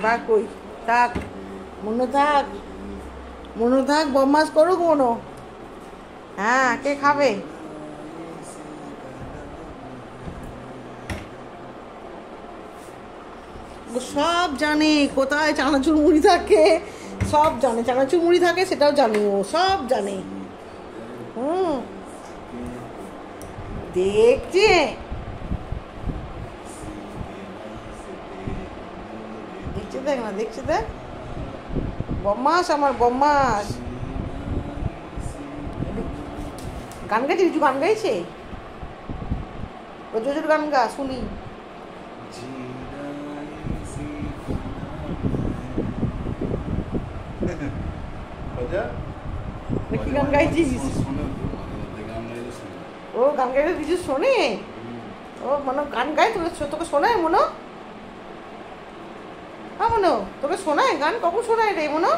বা কই থাক, মনো থাক, মনো থাক, বদমাস করুক মনো। হ্যাঁ, কে খাবে? ও সব জানে কোথায় চানাচুর মুড়ি থাকে, সব জানে। চানাচুর মুড়ি থাকে সেটাও জানে, ও সব জানে। হুম, দেখছে, দেখছে, দেখ না, দেখছে, দেখ। বদমাস, আমার বদমাস। গান গাইছে, কিছু গান গাইছে, জোর জোর গান গা শুনি। কি গান গাইছিস? ও গান গাইলে কিছু শোনে? ও মনে গান গায়, তোকে শোনায় মনো? হ্যাঁ মনো, তোকে শোনায় গান? কখন শোনায় রে মনো?